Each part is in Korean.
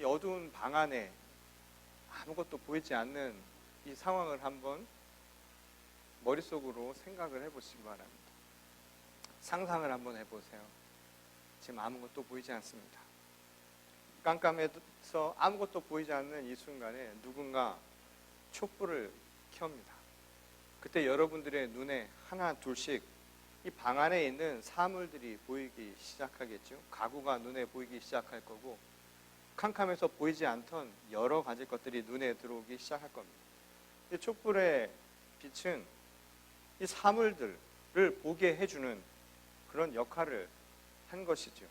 어두운 방 안에 아무것도 보이지 않는 이 상황을 한번 머릿속으로 생각을 해보시기 바랍니다. 상상을 한번 해보세요. 지금 아무것도 보이지 않습니다. 깜깜해서 아무것도 보이지 않는 이 순간에 누군가 촛불을 켭니다. 그때 여러분들의 눈에 하나 둘씩 이 방 안에 있는 사물들이 보이기 시작하겠죠. 가구가 눈에 보이기 시작할 거고, 캄캄해서 보이지 않던 여러 가지 것들이 눈에 들어오기 시작할 겁니다. 이 촛불의 빛은 이 사물들을 보게 해주는 그런 역할을 한 것이죠.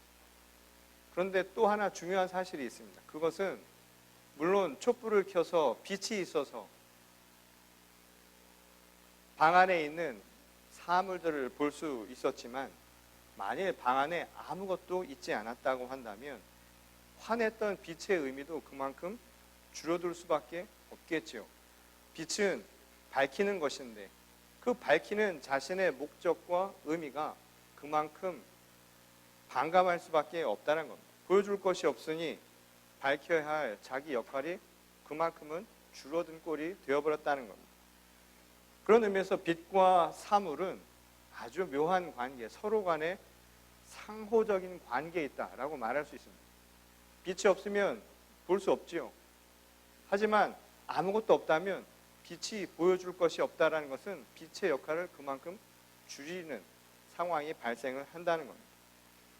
그런데 또 하나 중요한 사실이 있습니다. 그것은 물론 촛불을 켜서 빛이 있어서 방 안에 있는 사물들을 볼 수 있었지만, 만일 방 안에 아무것도 있지 않았다고 한다면 환했던 빛의 의미도 그만큼 줄어들 수밖에 없겠죠. 빛은 밝히는 것인데 그 밝히는 자신의 목적과 의미가 그만큼 반감할 수밖에 없다는 겁니다. 보여줄 것이 없으니 밝혀야 할 자기 역할이 그만큼은 줄어든 꼴이 되어버렸다는 겁니다. 그런 의미에서 빛과 사물은 아주 묘한 관계, 서로 간에 상호적인 관계에 있다라고 말할 수 있습니다. 빛이 없으면 볼 수 없지요. 하지만 아무것도 없다면 빛이 보여줄 것이 없다는 것은 빛의 역할을 그만큼 줄이는 상황이 발생을 한다는 겁니다.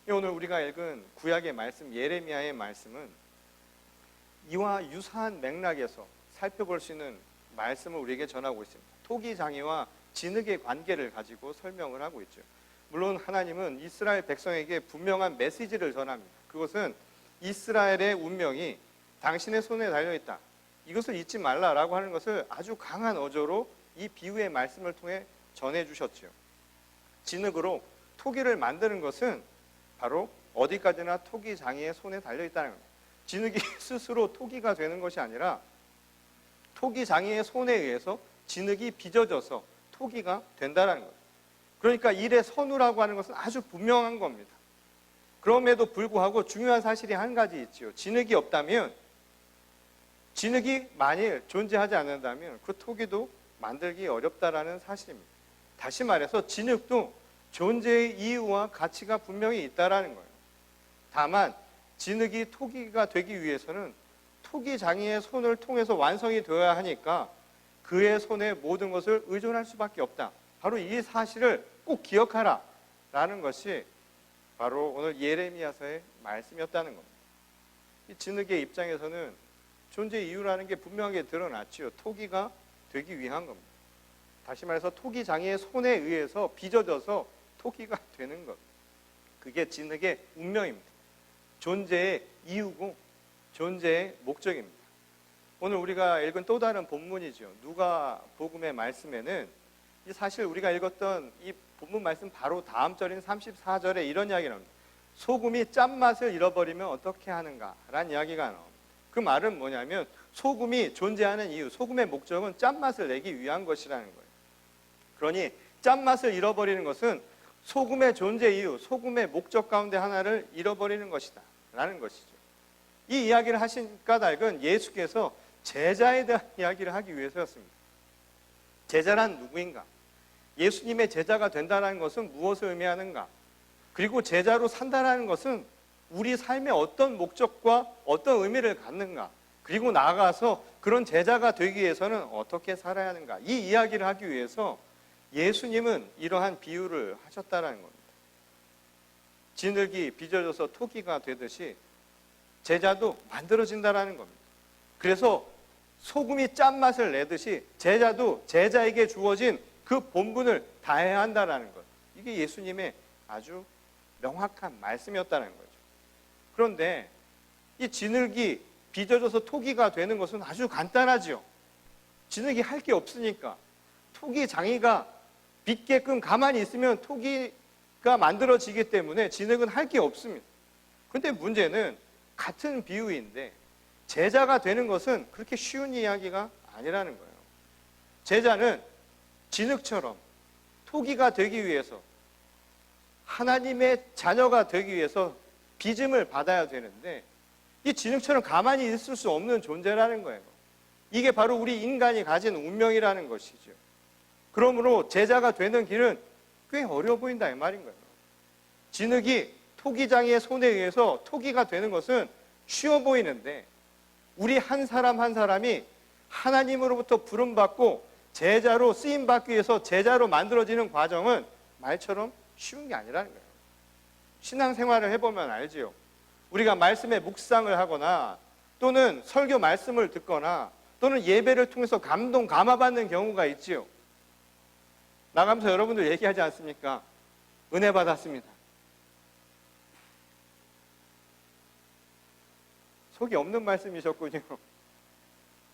오늘 우리가 읽은 구약의 말씀, 예레미야의 말씀은 이와 유사한 맥락에서 살펴볼 수 있는 말씀을 우리에게 전하고 있습니다. 토기장애와 진흙의 관계를 가지고 설명을 하고 있죠. 물론 하나님은 이스라엘 백성에게 분명한 메시지를 전합니다. 그것은 이스라엘의 운명이 당신의 손에 달려있다, 이것을 잊지 말라라고 하는 것을 아주 강한 어조로 이 비유의 말씀을 통해 전해주셨죠. 진흙으로 토기를 만드는 것은 바로 어디까지나 토기장애의 손에 달려있다는 겁니다. 진흙이 스스로 토기가 되는 것이 아니라 토기장애의 손에 의해서 진흙이 빚어져서 토기가 된다는 거예요. 그러니까 일의 선우라고 하는 것은 아주 분명한 겁니다. 그럼에도 불구하고 중요한 사실이 한 가지 있죠. 진흙이 없다면, 진흙이 만일 존재하지 않는다면 그 토기도 만들기 어렵다라는 사실입니다. 다시 말해서 진흙도 존재의 이유와 가치가 분명히 있다라는 거예요. 다만 진흙이 토기가 되기 위해서는 토기장애의 손을 통해서 완성이 되어야 하니까 그의 손에 모든 것을 의존할 수밖에 없다. 바로 이 사실을 꼭 기억하라 라는 것이 바로 오늘 예레미야서의 말씀이었다는 겁니다. 이 진흙의 입장에서는 존재 이유라는 게 분명하게 드러났지요. 토기가 되기 위한 겁니다. 다시 말해서 토기장애의 손에 의해서 빚어져서 토기가 되는 것, 그게 진흙의 운명입니다. 존재의 이유고 존재의 목적입니다. 오늘 우리가 읽은 또 다른 본문이죠. 누가복음의 말씀에는 사실 우리가 읽었던 이 본문 말씀 바로 다음 절인 34절에 이런 이야기가 나옵니다. 소금이 짠맛을 잃어버리면 어떻게 하는가 라는 이야기가 나옵니다. 그 말은 뭐냐면 소금이 존재하는 이유, 소금의 목적은 짠맛을 내기 위한 것이라는 거예요. 그러니 짠맛을 잃어버리는 것은 소금의 존재 이유, 소금의 목적 가운데 하나를 잃어버리는 것이다 라는 것이죠. 이 이야기를 하신 까닭은 예수께서 제자에 대한 이야기를 하기 위해서였습니다. 제자란 누구인가? 예수님의 제자가 된다는 것은 무엇을 의미하는가? 그리고 제자로 산다는 것은 우리 삶에 어떤 목적과 어떤 의미를 갖는가? 그리고 나아가서 그런 제자가 되기 위해서는 어떻게 살아야 하는가? 이 이야기를 하기 위해서 예수님은 이러한 비유를 하셨다는 겁니다. 진흙이 빚어져서 토기가 되듯이 제자도 만들어진다는 겁니다. 그래서 소금이 짠맛을 내듯이 제자도 제자에게 주어진 그 본분을 다해야 한다는 것, 이게 예수님의 아주 명확한 말씀이었다는 거죠. 그런데 이 진흙이 빚어져서 토기가 되는 것은 아주 간단하지요. 진흙이 할 게 없으니까 토기 장이가 빚게끔 가만히 있으면 토기가 만들어지기 때문에 진흙은 할 게 없습니다. 그런데 문제는 같은 비유인데 제자가 되는 것은 그렇게 쉬운 이야기가 아니라는 거예요. 제자는 진흙처럼 토기가 되기 위해서, 하나님의 자녀가 되기 위해서 빚음을 받아야 되는데, 이 진흙처럼 가만히 있을 수 없는 존재라는 거예요. 이게 바로 우리 인간이 가진 운명이라는 것이죠. 그러므로 제자가 되는 길은 꽤 어려워 보인다 이 말인 거예요. 진흙이 토기장이의 손에 의해서 토기가 되는 것은 쉬워 보이는데 우리 한 사람 한 사람이 하나님으로부터 부름받고 제자로 쓰임받기 위해서 제자로 만들어지는 과정은 말처럼 쉬운 게 아니라는 거예요. 신앙생활을 해보면 알지요. 우리가 말씀에 묵상을 하거나 또는 설교 말씀을 듣거나 또는 예배를 통해서 감동, 감화받는 경우가 있지요. 나가면서 여러분들 얘기하지 않습니까? 은혜 받았습니다. 속이 없는 말씀이셨군요.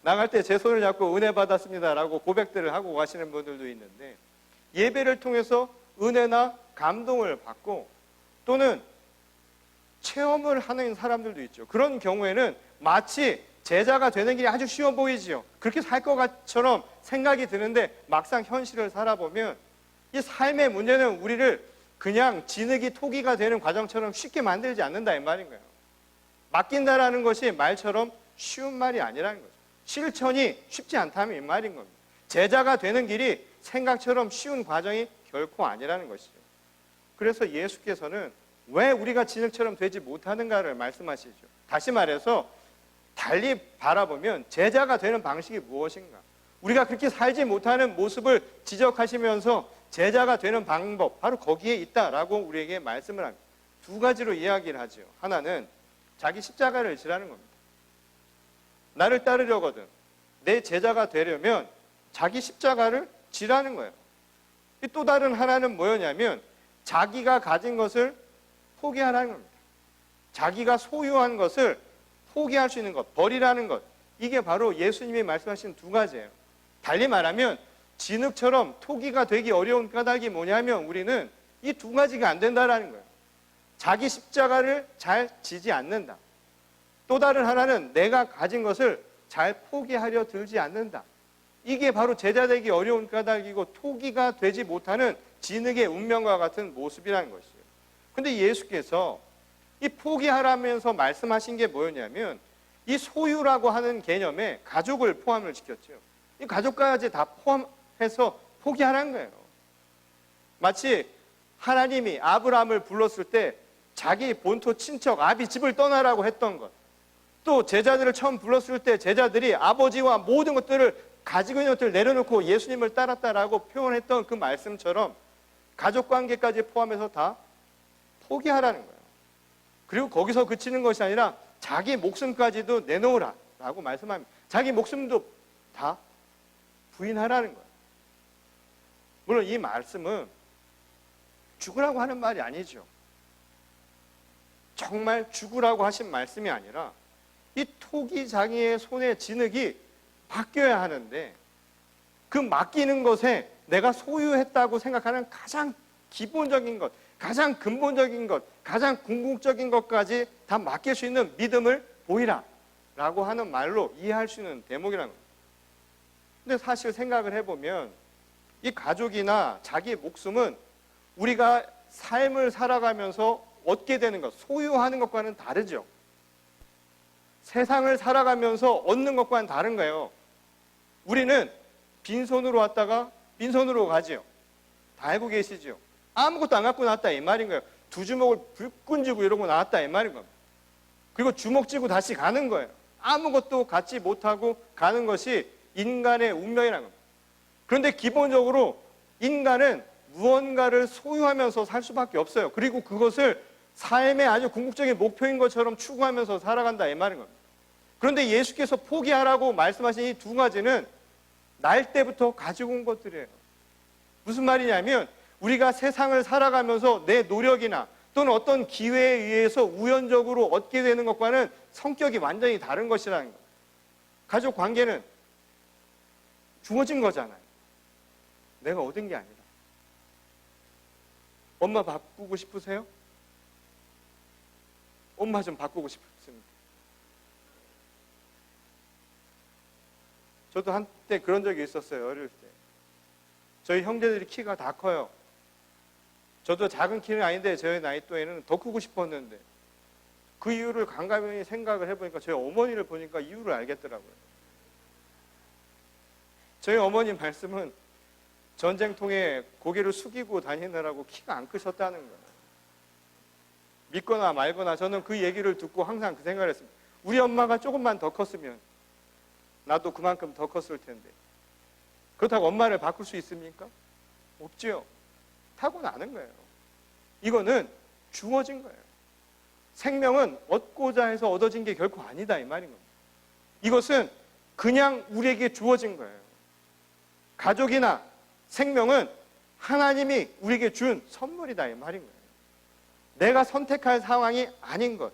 나갈 때 제 손을 잡고 은혜 받았습니다라고 고백들을 하고 가시는 분들도 있는데 예배를 통해서 은혜나 감동을 받고 또는 체험을 하는 사람들도 있죠. 그런 경우에는 마치 제자가 되는 길이 아주 쉬워 보이지요. 그렇게 살 것처럼 생각이 드는데 막상 현실을 살아보면 이 삶의 문제는 우리를 그냥 진흙이 토기가 되는 과정처럼 쉽게 만들지 않는다 이 말인 거예요. 맡긴다라는 것이 말처럼 쉬운 말이 아니라는 거죠. 실천이 쉽지 않다면 이 말인 겁니다. 제자가 되는 길이 생각처럼 쉬운 과정이 결코 아니라는 것이죠. 그래서 예수께서는 왜 우리가 진흙처럼 되지 못하는가를 말씀하시죠. 다시 말해서 달리 바라보면 제자가 되는 방식이 무엇인가? 우리가 그렇게 살지 못하는 모습을 지적하시면서 제자가 되는 방법, 바로 거기에 있다라고 우리에게 말씀을 합니다. 두 가지로 이야기를 하죠. 하나는 자기 십자가를 지라는 겁니다. 나를 따르려거든 내 제자가 되려면 자기 십자가를 지라는 거예요. 또 다른 하나는 뭐였냐면 자기가 가진 것을 포기하라는 겁니다. 자기가 소유한 것을 포기할 수 있는 것, 버리라는 것. 이게 바로 예수님이 말씀하신 두 가지예요. 달리 말하면 진흙처럼 토기가 되기 어려운 까닭이 뭐냐면 우리는 이 두 가지가 안 된다라는 거예요. 자기 십자가를 잘 지지 않는다. 또 다른 하나는 내가 가진 것을 잘 포기하려 들지 않는다. 이게 바로 제자 되기 어려운 까닭이고 토기가 되지 못하는 진흙의 운명과 같은 모습이라는 것이에요. 근데 예수께서 이 포기하라면서 말씀하신 게 뭐였냐면 이 소유라고 하는 개념에 가족을 포함을 시켰죠. 이 가족까지 다 포함해서 포기하라는 거예요. 마치 하나님이 아브라함을 불렀을 때 자기 본토 친척 아비 집을 떠나라고 했던 것, 또 제자들을 처음 불렀을 때 제자들이 아버지와 모든 것들을 가지고 있는 것들을 내려놓고 예수님을 따랐다라고 표현했던 그 말씀처럼 가족관계까지 포함해서 다 포기하라는 거예요. 그리고 거기서 그치는 것이 아니라 자기 목숨까지도 내놓으라 라고 말씀합니다. 자기 목숨도 다 부인하라는 거예요. 물론 이 말씀은 죽으라고 하는 말이 아니죠. 정말 죽으라고 하신 말씀이 아니라 이 토기장이의 손에 진흙이 바뀌어야 하는데 그 맡기는 것에 내가 소유했다고 생각하는 가장 기본적인 것, 가장 근본적인 것, 가장 궁극적인 것까지 다 맡길 수 있는 믿음을 보이라 라고 하는 말로 이해할 수 있는 대목이라는 거예요. 근데 사실 생각을 해보면 이 가족이나 자기의 목숨은 우리가 삶을 살아가면서 얻게 되는 것, 소유하는 것과는 다르죠. 세상을 살아가면서 얻는 것과는 다른 거예요. 우리는 빈손으로 왔다가 빈손으로 가지요. 다 알고 계시죠? 아무것도 안 갖고 나왔다 이 말인 거예요. 두 주먹을 불끈 쥐고 이러고 나왔다 이 말인 겁니다. 그리고 주먹 쥐고 다시 가는 거예요. 아무것도 갖지 못하고 가는 것이 인간의 운명이라는 겁니다. 그런데 기본적으로 인간은 무언가를 소유하면서 살 수밖에 없어요. 그리고 그것을 삶의 아주 궁극적인 목표인 것처럼 추구하면서 살아간다 이 말인 겁니다. 그런데 예수께서 포기하라고 말씀하신 이 두 가지는 날 때부터 가지고 온 것들이에요. 무슨 말이냐면 우리가 세상을 살아가면서 내 노력이나 또는 어떤 기회에 의해서 우연적으로 얻게 되는 것과는 성격이 완전히 다른 것이라는 거예요. 가족 관계는 주어진 거잖아요. 내가 얻은 게 아니라. 엄마 바꾸고 싶으세요? 엄마 좀 바꾸고 싶습니다. 저도 한때 그런 적이 있었어요. 어릴 때. 저희 형제들이 키가 다 커요. 저도 작은 키는 아닌데 저희 나이 또에는 더 크고 싶었는데 그 이유를 간간히 생각을 해보니까 저희 어머니를 보니까 이유를 알겠더라고요. 저희 어머니 말씀은 전쟁통에 고개를 숙이고 다니느라고 키가 안 크셨다는 거예요. 믿거나 말거나 저는 그 얘기를 듣고 항상 그 생각을 했습니다. 우리 엄마가 조금만 더 컸으면 나도 그만큼 더 컸을 텐데 그렇다고 엄마를 바꿀 수 있습니까? 없지요. 타고나는 거예요. 이거는 주어진 거예요. 생명은 얻고자 해서 얻어진 게 결코 아니다 이 말인 겁니다. 이것은 그냥 우리에게 주어진 거예요. 가족이나 생명은 하나님이 우리에게 준 선물이다 이 말인 거예요. 내가 선택할 상황이 아닌 것,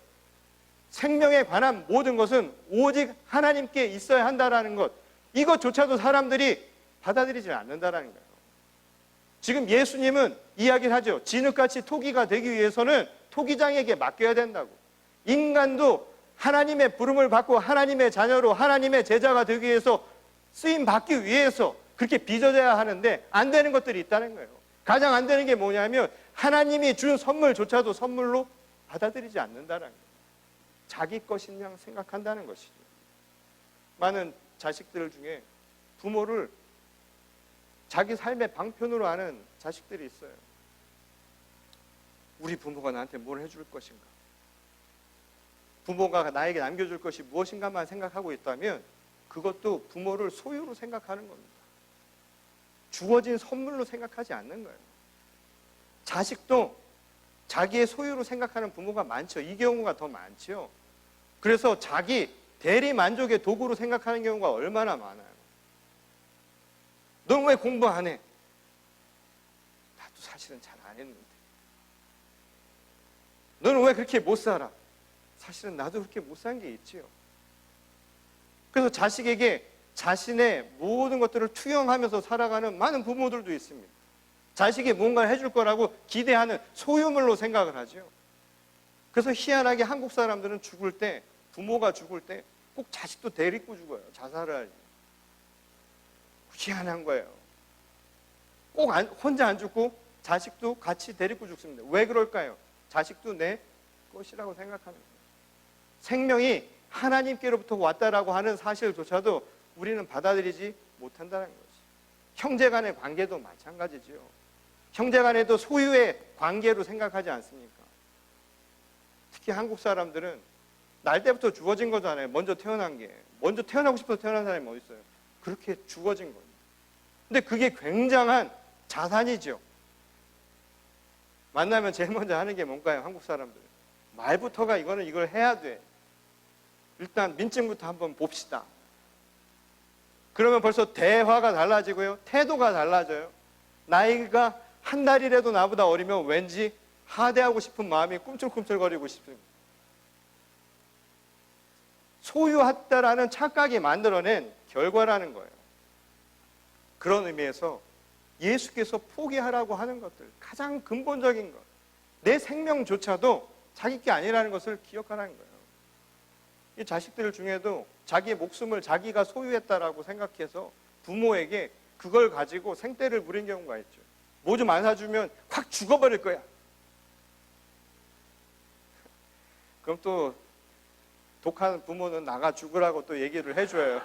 생명에 관한 모든 것은 오직 하나님께 있어야 한다라는 것, 이것조차도 사람들이 받아들이지 않는다라는 거예요. 지금 예수님은 이야기를 하죠. 진흙같이 토기가 되기 위해서는 토기장에게 맡겨야 된다고. 인간도 하나님의 부름을 받고 하나님의 자녀로 하나님의 제자가 되기 위해서 쓰임 받기 위해서 그렇게 빚어져야 하는데 안 되는 것들이 있다는 거예요. 가장 안 되는 게 뭐냐면 하나님이 준 선물조차도 선물로 받아들이지 않는다는 거예요. 자기 것인 양 생각한다는 것이죠. 많은 자식들 중에 부모를 자기 삶의 방편으로 하는 자식들이 있어요. 우리 부모가 나한테 뭘 해줄 것인가? 부모가 나에게 남겨줄 것이 무엇인가만 생각하고 있다면 그것도 부모를 소유로 생각하는 겁니다. 주어진 선물로 생각하지 않는 거예요. 자식도 자기의 소유로 생각하는 부모가 많죠. 이 경우가 더 많죠. 그래서 자기 대리 만족의 도구로 생각하는 경우가 얼마나 많아요. 너는 왜 공부 안 해? 나도 사실은 잘 안 했는데. 너는 왜 그렇게 못 살아? 사실은 나도 그렇게 못 산 게 있지요. 그래서 자식에게 자신의 모든 것들을 투영하면서 살아가는 많은 부모들도 있습니다. 자식이 뭔가를 해줄 거라고 기대하는 소유물로 생각을 하죠. 그래서 희한하게 한국 사람들은 죽을 때, 부모가 죽을 때 꼭 자식도 데리고 죽어요. 자살을 하지. 희한한 거예요. 꼭 혼자 안 죽고 자식도 같이 데리고 죽습니다. 왜 그럴까요? 자식도 내 것이라고 생각하는 거예요. 생명이 하나님께로부터 왔다라고 하는 사실조차도 우리는 받아들이지 못한다는 거죠. 형제 간의 관계도 마찬가지지요. 형제 간에도 소유의 관계로 생각하지 않습니까? 특히 한국 사람들은 날 때부터 주어진 거잖아요. 먼저 태어난 게. 먼저 태어나고 싶어서 태어난 사람이 어디 있어요? 그렇게 주어진 겁니다. 근데 그게 굉장한 자산이죠. 만나면 제일 먼저 하는 게 뭔가요? 한국 사람들은. 말부터가 이걸 해야 돼. 일단 민증부터 한번 봅시다. 그러면 벌써 대화가 달라지고요. 태도가 달라져요. 나이가 한 달이라도 나보다 어리면 왠지 하대하고 싶은 마음이 꿈틀꿈틀거리고 싶습니다. 소유했다라는 착각이 만들어낸 결과라는 거예요. 그런 의미에서 예수께서 포기하라고 하는 것들, 가장 근본적인 것, 내 생명조차도 자기 게 아니라는 것을 기억하라는 거예요. 이 자식들 중에도 자기의 목숨을 자기가 소유했다라고 생각해서 부모에게 그걸 가지고 생떼를 부린 경우가 있죠. 뭐 좀 안 사주면 확 죽어버릴 거야. 그럼 또 독한 부모는 나가 죽으라고 또 얘기를 해줘요.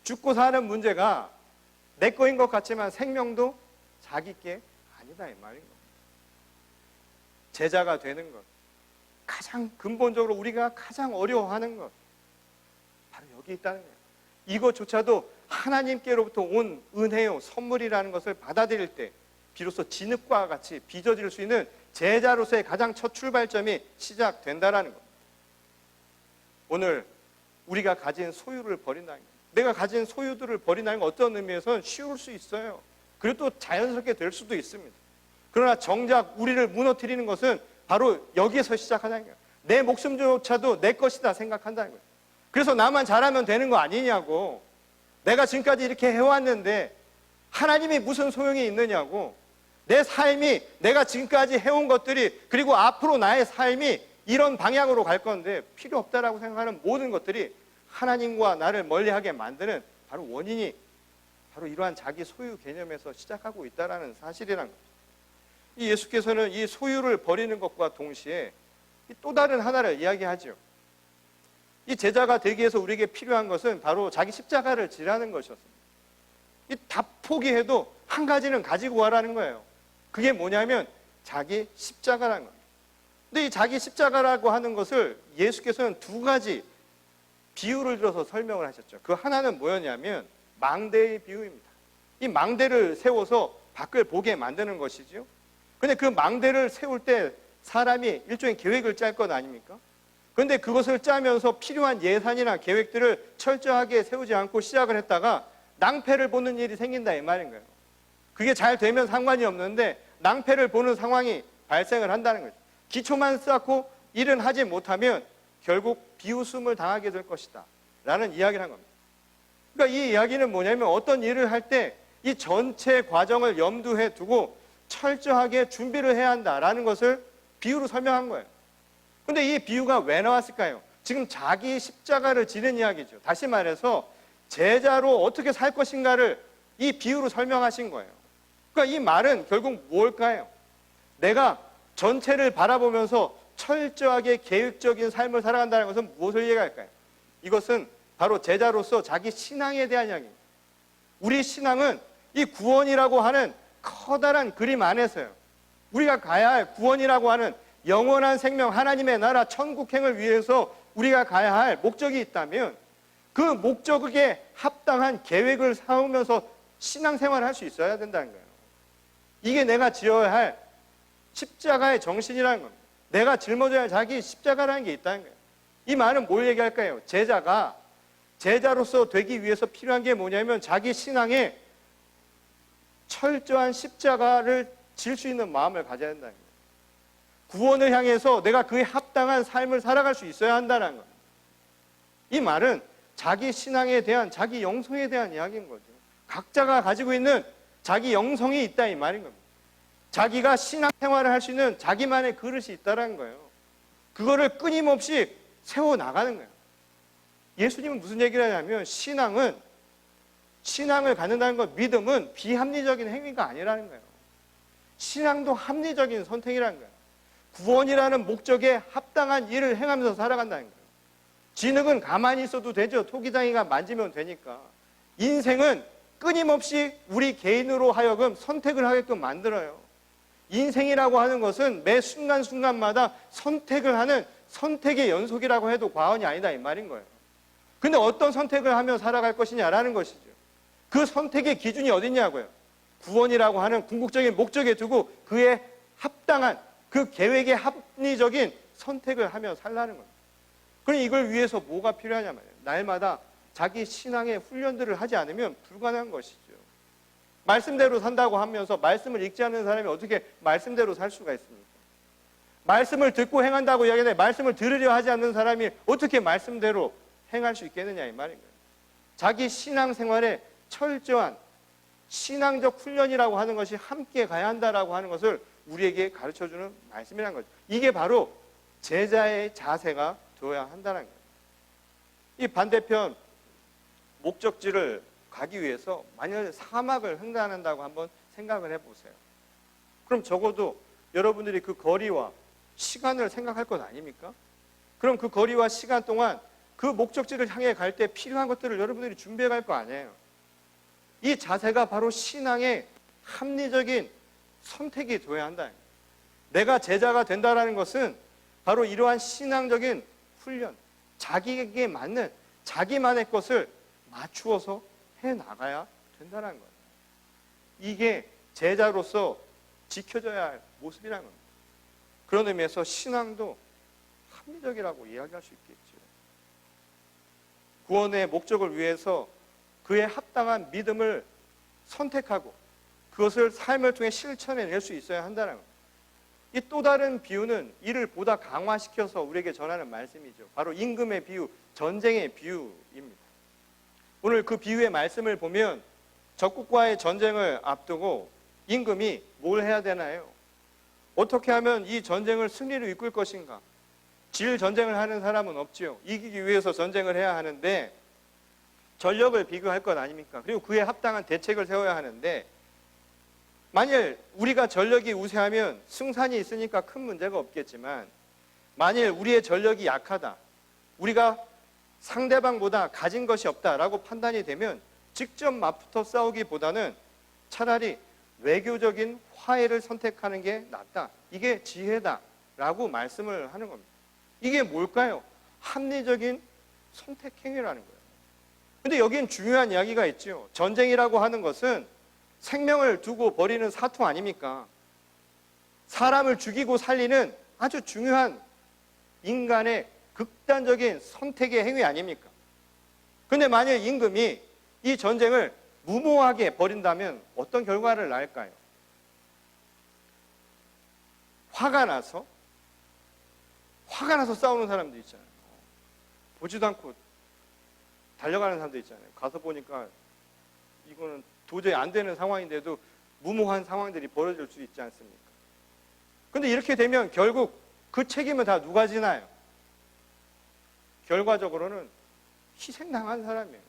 죽고 사는 문제가 내 거인 것 같지만 생명도 자기 게 아니다 이 말인 겁니다. 제자가 되는 것, 가장 근본적으로 우리가 가장 어려워하는 것, 바로 여기 있다는 거예요. 이것조차도 하나님께로부터 온 은혜요 선물이라는 것을 받아들일 때 비로소 진흙과 같이 빚어질 수 있는 제자로서의 가장 첫 출발점이 시작된다라는 겁니다. 오늘 우리가 가진 소유를 버린다는 거예요. 내가 가진 소유들을 버린다는 건 어떤 의미에서는 쉬울 수 있어요. 그리고 또 자연스럽게 될 수도 있습니다. 그러나 정작 우리를 무너뜨리는 것은 바로 여기에서 시작하는 거예요. 내 목숨조차도 내 것이다 생각한다는 거예요. 그래서 나만 잘하면 되는 거 아니냐고, 내가 지금까지 이렇게 해왔는데 하나님이 무슨 소용이 있느냐고, 내 삶이, 내가 지금까지 해온 것들이, 그리고 앞으로 나의 삶이 이런 방향으로 갈 건데 필요 없다라고 생각하는 모든 것들이 하나님과 나를 멀리하게 만드는 바로 원인이 바로 이러한 자기 소유 개념에서 시작하고 있다는 사실이란 거죠. 이 예수께서는 이 소유를 버리는 것과 동시에 또 다른 하나를 이야기하죠. 이 제자가 되기 위해서 우리에게 필요한 것은 바로 자기 십자가를 지라는 것이었습니다. 이 다 포기해도 한 가지는 가지고 와라는 거예요. 그게 뭐냐면 자기 십자가라는 겁니다. 근데 이 자기 십자가라고 하는 것을 예수께서는 두 가지 비유를 들어서 설명을 하셨죠. 그 하나는 뭐였냐면 망대의 비유입니다. 이 망대를 세워서 밖을 보게 만드는 것이죠. 근데 그 망대를 세울 때 사람이 일종의 계획을 짤 것 아닙니까? 그런데 그것을 짜면서 필요한 예산이나 계획들을 철저하게 세우지 않고 시작을 했다가 낭패를 보는 일이 생긴다 이 말인 거예요. 그게 잘 되면 상관이 없는데 낭패를 보는 상황이 발생을 한다는 거죠. 기초만 쌓고 일은 하지 못하면 결국 비웃음을 당하게 될 것이다 라는 이야기를 한 겁니다. 그러니까 이 이야기는 뭐냐면 어떤 일을 할 때 이 전체 과정을 염두에 두고 철저하게 준비를 해야 한다라는 것을 비유로 설명한 거예요. 근데 이 비유가 왜 나왔을까요? 지금 자기 십자가를 지는 이야기죠. 다시 말해서 제자로 어떻게 살 것인가를 이 비유로 설명하신 거예요. 그러니까 이 말은 결국 뭘까요? 내가 전체를 바라보면서 철저하게 계획적인 삶을 살아간다는 것은 무엇을 얘기할까요? 이것은 바로 제자로서 자기 신앙에 대한 이야기입니다. 우리 신앙은 이 구원이라고 하는 커다란 그림 안에서요. 우리가 가야 할 구원이라고 하는 영원한 생명, 하나님의 나라, 천국행을 위해서 우리가 가야 할 목적이 있다면 그 목적에 합당한 계획을 세우면서 신앙생활을 할 수 있어야 된다는 거예요. 이게 내가 지어야 할 십자가의 정신이라는 겁니다. 내가 짊어져야 할 자기 십자가라는 게 있다는 거예요. 이 말은 뭘 얘기할까요? 제자가 제자로서 되기 위해서 필요한 게 뭐냐면 자기 신앙에 철저한 십자가를 질 수 있는 마음을 가져야 된다는 거예요. 구원을 향해서 내가 그에 합당한 삶을 살아갈 수 있어야 한다는 겁니다. 이 말은 자기 신앙에 대한, 자기 영성에 대한 이야기인 거죠. 각자가 가지고 있는 자기 영성이 있다 이 말인 겁니다. 자기가 신앙생활을 할 수 있는 자기만의 그릇이 있다는 거예요. 그거를 끊임없이 세워나가는 거예요. 예수님은 무슨 얘기를 하냐면 신앙을 갖는다는 것, 믿음은 비합리적인 행위가 아니라는 거예요. 신앙도 합리적인 선택이라는 거예요. 구원이라는 목적에 합당한 일을 행하면서 살아간다는 거예요. 진흙은 가만히 있어도 되죠. 토기장이가 만지면 되니까. 인생은 끊임없이 우리 개인으로 하여금 선택을 하게끔 만들어요. 인생이라고 하는 것은 매 순간순간마다 선택을 하는 선택의 연속이라고 해도 과언이 아니다 이 말인 거예요. 근데 어떤 선택을 하며 살아갈 것이냐라는 것이죠. 그 선택의 기준이 어딨냐고요. 구원이라고 하는 궁극적인 목적에 두고 그에 합당한 그 계획에 합리적인 선택을 하며 살라는 겁니다. 그럼 이걸 위해서 뭐가 필요하냐 말이에요. 날마다 자기 신앙의 훈련들을 하지 않으면 불가능한 것이죠. 말씀대로 산다고 하면서 말씀을 읽지 않는 사람이 어떻게 말씀대로 살 수가 있습니까? 말씀을 듣고 행한다고 이야기하는데 말씀을 들으려 하지 않는 사람이 어떻게 말씀대로 행할 수 있겠느냐 이 말인 거예요. 자기 신앙생활에 철저한 신앙적 훈련이라고 하는 것이 함께 가야 한다라고 하는 것을 우리에게 가르쳐주는 말씀이라는 거죠. 이게 바로 제자의 자세가 되어야 한다는 거예요. 이 반대편 목적지를 가기 위해서 만약에 사막을 횡단한다고 한번 생각을 해보세요. 그럼 적어도 여러분들이 그 거리와 시간을 생각할 것 아닙니까? 그럼 그 거리와 시간 동안 그 목적지를 향해 갈 때 필요한 것들을 여러분들이 준비해 갈 거 아니에요. 이 자세가 바로 신앙의 합리적인 선택이 되어야 한다. 내가 제자가 된다는 것은 바로 이러한 신앙적인 훈련, 자기에게 맞는 자기만의 것을 맞추어서 해나가야 된다는 거예요. 이게 제자로서 지켜져야 할 모습이라는 겁니다. 그런 의미에서 신앙도 합리적이라고 이야기할 수 있겠죠. 구원의 목적을 위해서 그에 합당한 믿음을 선택하고 그것을 삶을 통해 실천해낼 수 있어야 한다는 겁니다. 이 또 다른 비유는 이를 보다 강화시켜서 우리에게 전하는 말씀이죠. 바로 임금의 비유, 전쟁의 비유입니다. 오늘 그 비유의 말씀을 보면 적국과의 전쟁을 앞두고 임금이 뭘 해야 되나요? 어떻게 하면 이 전쟁을 승리로 이끌 것인가? 질 전쟁을 하는 사람은 없지요. 이기기 위해서 전쟁을 해야 하는데 전력을 비교할 것 아닙니까? 그리고 그에 합당한 대책을 세워야 하는데 만일 우리가 전력이 우세하면 승산이 있으니까 큰 문제가 없겠지만, 만일 우리의 전력이 약하다, 우리가 상대방보다 가진 것이 없다라고 판단이 되면 직접 맞붙어 싸우기보다는 차라리 외교적인 화해를 선택하는 게 낫다. 이게 지혜다라고 말씀을 하는 겁니다. 이게 뭘까요? 합리적인 선택 행위라는 거예요. 근데 여기엔 중요한 이야기가 있죠. 전쟁이라고 하는 것은 생명을 두고 벌이는 사투 아닙니까? 사람을 죽이고 살리는 아주 중요한 인간의 극단적인 선택의 행위 아닙니까? 근데 만약 임금이 이 전쟁을 무모하게 벌인다면 어떤 결과를 낳을까요? 화가 나서 싸우는 사람도 있잖아요. 보지도 않고 달려가는 사람도 있잖아요. 가서 보니까 이거는 도저히 안 되는 상황인데도 무모한 상황들이 벌어질 수 있지 않습니까? 근데 이렇게 되면 결국 그 책임은 다 누가 지나요? 결과적으로는 희생당한 사람이에요.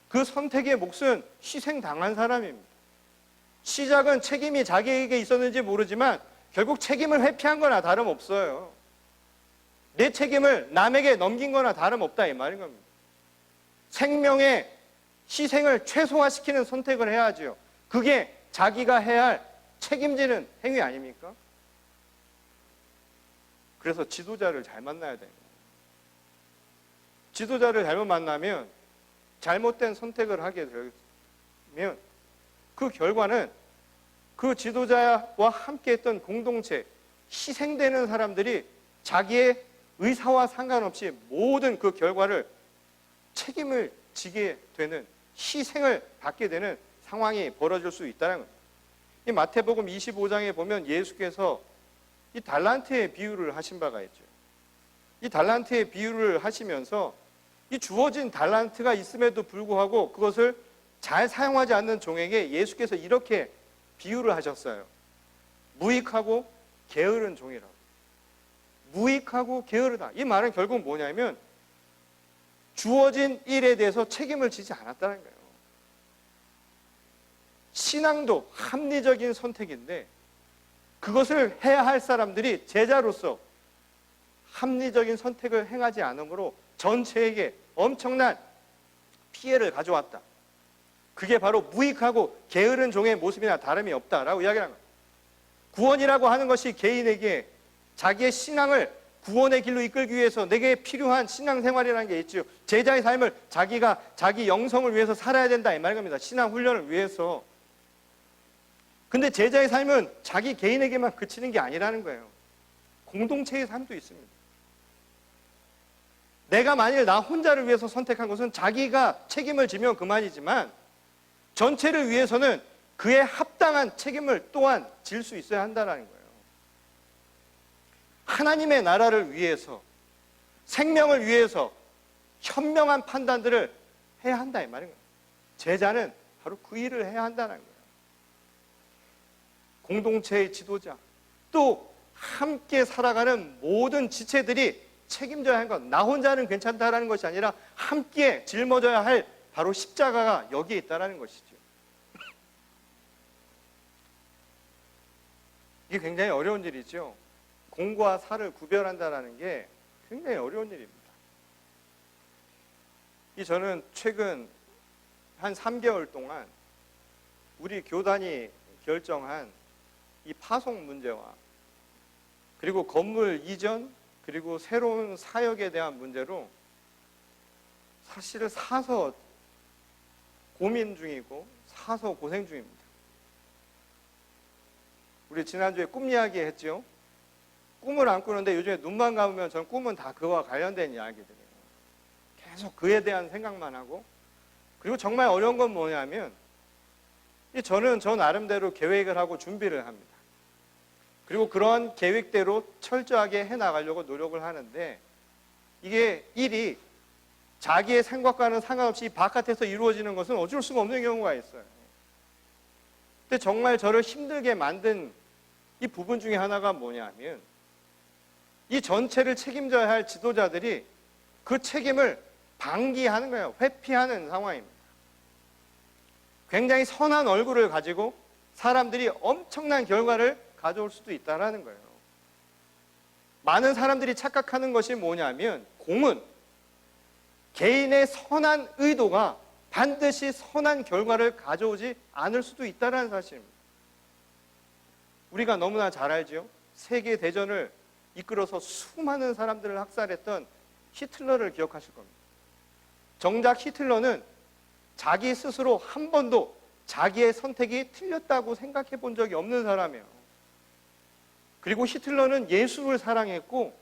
그 선택의 몫은 희생당한 사람입니다. 시작은 책임이 자기에게 있었는지 모르지만 결국 책임을 회피한 거나 다름없어요. 내 책임을 남에게 넘긴 거나 다름없다 이 말인 겁니다. 생명의 희생을 최소화시키는 선택을 해야죠. 그게 자기가 해야 할 책임지는 행위 아닙니까? 그래서 지도자를 잘 만나야 돼요. 지도자를 잘못 만나면 잘못된 선택을 하게 되면 그 결과는 그 지도자와 함께 했던 공동체, 희생되는 사람들이 자기의 의사와 상관없이 모든 그 결과를 책임을 지게 되는, 희생을 받게 되는 상황이 벌어질 수 있다는 겁니다. 이 마태복음 25장에 보면 예수께서 이 달란트의 비유를 하신 바가 있죠. 이 달란트의 비유를 하시면서 이 주어진 달란트가 있음에도 불구하고 그것을 잘 사용하지 않는 종에게 예수께서 이렇게 비유를 하셨어요. 무익하고 게으른 종이라고. 무익하고 게으르다. 이 말은 결국 뭐냐면 주어진 일에 대해서 책임을 지지 않았다는 거예요. 신앙도 합리적인 선택인데 그것을 해야 할 사람들이 제자로서 합리적인 선택을 행하지 않으므로 전체에게 엄청난 피해를 가져왔다. 그게 바로 무익하고 게으른 종의 모습이나 다름이 없다라고 이야기하는 거예요. 구원이라고 하는 것이 개인에게 자기의 신앙을 구원의 길로 이끌기 위해서 내게 필요한 신앙생활이라는 게 있죠. 제자의 삶을 자기가 자기 영성을 위해서 살아야 된다 이 말인 겁니다. 신앙 훈련을 위해서. 근데 제자의 삶은 자기 개인에게만 그치는 게 아니라는 거예요. 공동체의 삶도 있습니다. 내가 만일 나 혼자를 위해서 선택한 것은 자기가 책임을 지면 그만이지만 전체를 위해서는 그에 합당한 책임을 또한 질 수 있어야 한다는 거예요. 하나님의 나라를 위해서, 생명을 위해서 현명한 판단들을 해야 한다 이 말인 거예요. 제자는 바로 그 일을 해야 한다는 거예요. 공동체의 지도자, 또 함께 살아가는 모든 지체들이 책임져야 하는 것, 나 혼자는 괜찮다라는 것이 아니라 함께 짊어져야 할 바로 십자가가 여기에 있다는 것이죠. 이게 굉장히 어려운 일이죠. 공과 사를 구별한다는 게 굉장히 어려운 일입니다. 저는 최근 한 3개월 동안 우리 교단이 결정한 이 파송 문제와 그리고 건물 이전 그리고 새로운 사역에 대한 문제로 사실은 사서 고민 중이고 사서 고생 중입니다. 우리 지난주에 꿈 이야기 했죠. 꿈을 안 꾸는데 요즘에 눈만 감으면 전 꿈은 다 그와 관련된 이야기들이에요. 계속 그에 대한 생각만 하고, 그리고 정말 어려운 건 뭐냐면 저는 저 나름대로 계획을 하고 준비를 합니다. 그리고 그런 계획대로 철저하게 해나가려고 노력을 하는데 이게 일이 자기의 생각과는 상관없이 바깥에서 이루어지는 것은 어쩔 수가 없는 경우가 있어요. 근데 정말 저를 힘들게 만든 이 부분 중에 하나가 뭐냐면 이 전체를 책임져야 할 지도자들이 그 책임을 방기하는 거예요. 회피하는 상황입니다. 굉장히 선한 얼굴을 가지고 사람들이 엄청난 결과를 가져올 수도 있다는 거예요. 많은 사람들이 착각하는 것이 뭐냐면, 공은 개인의 선한 의도가 반드시 선한 결과를 가져오지 않을 수도 있다는 사실입니다. 우리가 너무나 잘 알죠. 세계대전을 이끌어서 수많은 사람들을 학살했던 히틀러를 기억하실 겁니다. 정작 히틀러는 자기 스스로 한 번도 자기의 선택이 틀렸다고 생각해 본 적이 없는 사람이에요. 그리고 히틀러는 예술을 사랑했고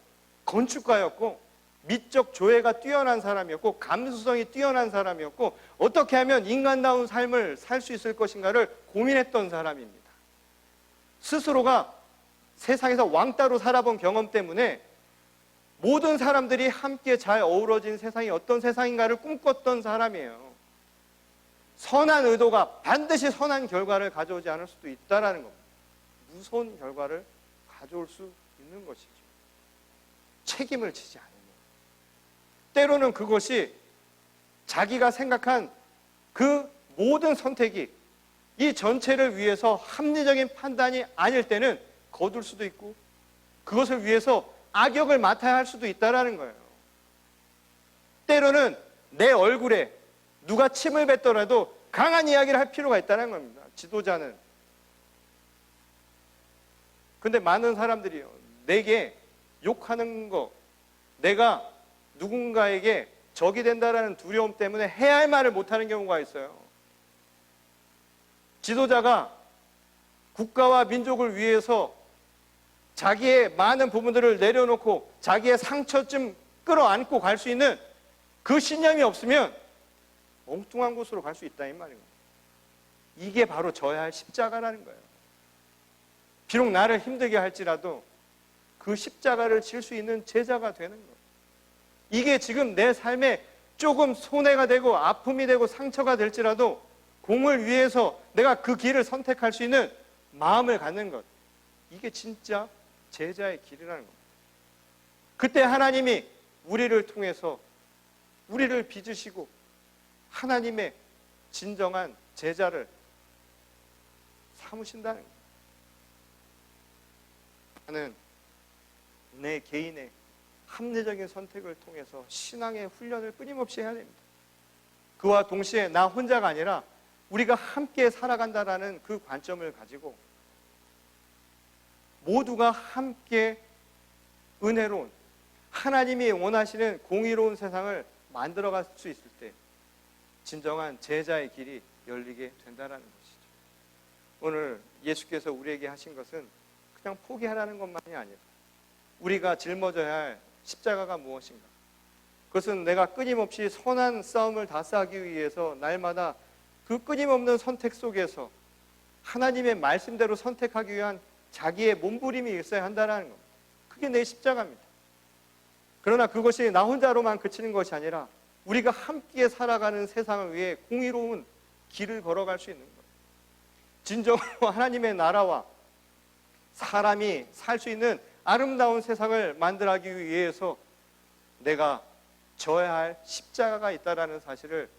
건축가였고 미적 조예가 뛰어난 사람이었고 감수성이 뛰어난 사람이었고 어떻게 하면 인간다운 삶을 살 수 있을 것인가를 고민했던 사람입니다. 스스로가 세상에서 왕따로 살아본 경험 때문에 모든 사람들이 함께 잘 어우러진 세상이 어떤 세상인가를 꿈꿨던 사람이에요. 선한 의도가 반드시 선한 결과를 가져오지 않을 수도 있다는 겁니다. 무서운 결과를 가져올 수 있는 것이죠. 책임을 지지 않으면. 때로는 그것이 자기가 생각한 그 모든 선택이 이 전체를 위해서 합리적인 판단이 아닐 때는 거둘 수도 있고 그것을 위해서 악역을 맡아야 할 수도 있다는 거예요. 때로는 내 얼굴에 누가 침을 뱉더라도 강한 이야기를 할 필요가 있다는 겁니다. 지도자는. 근데 많은 사람들이요, 내게 욕하는 거, 내가 누군가에게 적이 된다는 두려움 때문에 해야 할 말을 못하는 경우가 있어요. 지도자가 국가와 민족을 위해서 자기의 많은 부분들을 내려놓고 자기의 상처쯤 끌어안고 갈 수 있는 그 신념이 없으면 엉뚱한 곳으로 갈 수 있다 이 말입니다. 이게 바로 져야 할 십자가라는 거예요. 비록 나를 힘들게 할지라도 그 십자가를 질 수 있는 제자가 되는 거예요. 이게 지금 내 삶에 조금 손해가 되고 아픔이 되고 상처가 될지라도 공을 위해서 내가 그 길을 선택할 수 있는 마음을 갖는 것, 이게 진짜 제자의 길이라는 겁니다. 그때 하나님이 우리를 통해서 우리를 빚으시고 하나님의 진정한 제자를 삼으신다는 거예요. 나는 내 개인의 합리적인 선택을 통해서 신앙의 훈련을 끊임없이 해야 됩니다. 그와 동시에 나 혼자가 아니라 우리가 함께 살아간다라는 그 관점을 가지고 모두가 함께 은혜로운 하나님이 원하시는 공의로운 세상을 만들어갈 수 있을 때 진정한 제자의 길이 열리게 된다는 것이죠. 오늘 예수께서 우리에게 하신 것은 그냥 포기하라는 것만이 아니라 우리가 짊어져야 할 십자가가 무엇인가, 그것은 내가 끊임없이 선한 싸움을 다싸기 위해서 날마다 그 끊임없는 선택 속에서 하나님의 말씀대로 선택하기 위한 자기의 몸부림이 있어야 한다는 겁니다. 그게 내 십자가입니다. 그러나 그것이 나 혼자로만 그치는 것이 아니라 우리가 함께 살아가는 세상을 위해 공의로운 길을 걸어갈 수 있는 거예요. 진정으로 하나님의 나라와 사람이 살 수 있는 아름다운 세상을 만들어가기 위해서 내가 져야 할 십자가가 있다는 사실을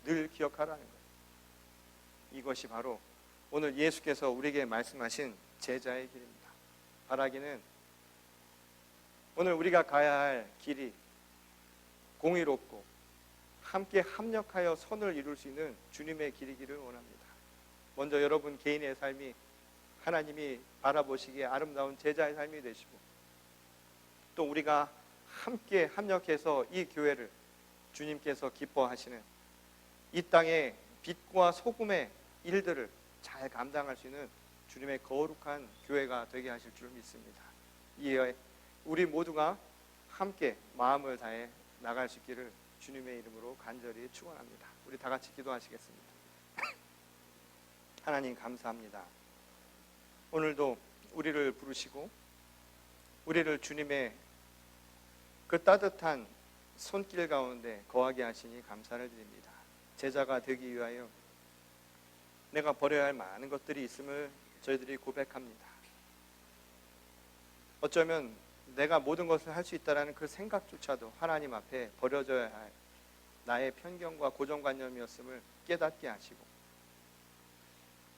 늘 기억하라는 거예요. 이것이 바로 오늘 예수께서 우리에게 말씀하신 제자의 길입니다. 바라기는 오늘 우리가 가야 할 길이 공의롭고 함께 합력하여 선을 이룰 수 있는 주님의 길이기를 원합니다. 먼저 여러분 개인의 삶이 하나님이 바라보시기에 아름다운 제자의 삶이 되시고, 또 우리가 함께 합력해서 이 교회를 주님께서 기뻐하시는 이 땅의 빛과 소금의 일들을 잘 감당할 수 있는 주님의 거룩한 교회가 되게 하실 줄 믿습니다. 이에 우리 모두가 함께 마음을 다해 나갈 수 있기를 주님의 이름으로 간절히 축원합니다. 우리 다 같이 기도하시겠습니다. 하나님 감사합니다. 오늘도 우리를 부르시고 우리를 주님의 그 따뜻한 손길 가운데 거하게 하시니 감사를 드립니다. 제자가 되기 위하여 내가 버려야 할 많은 것들이 있음을 저희들이 고백합니다. 어쩌면 내가 모든 것을 할 수 있다는 그 생각조차도 하나님 앞에 버려져야 할 나의 편견과 고정관념이었음을 깨닫게 하시고,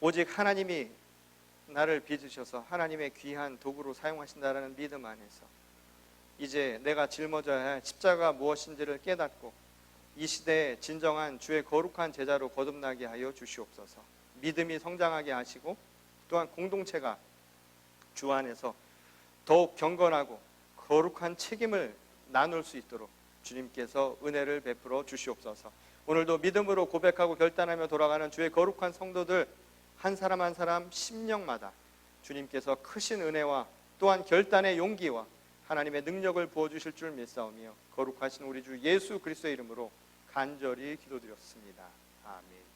오직 하나님이 나를 빚으셔서 하나님의 귀한 도구로 사용하신다라는 믿음 안에서 이제 내가 짊어져야 할 십자가 무엇인지를 깨닫고 이 시대에 진정한 주의 거룩한 제자로 거듭나게 하여 주시옵소서. 믿음이 성장하게 하시고 또한 공동체가 주 안에서 더욱 경건하고 거룩한 책임을 나눌 수 있도록 주님께서 은혜를 베풀어 주시옵소서. 오늘도 믿음으로 고백하고 결단하며 돌아가는 주의 거룩한 성도들 한 사람 한 사람 심령마다 주님께서 크신 은혜와 또한 결단의 용기와 하나님의 능력을 부어주실 줄 믿사오며 거룩하신 우리 주 예수 그리스도의 이름으로 간절히 기도드렸습니다. 아멘.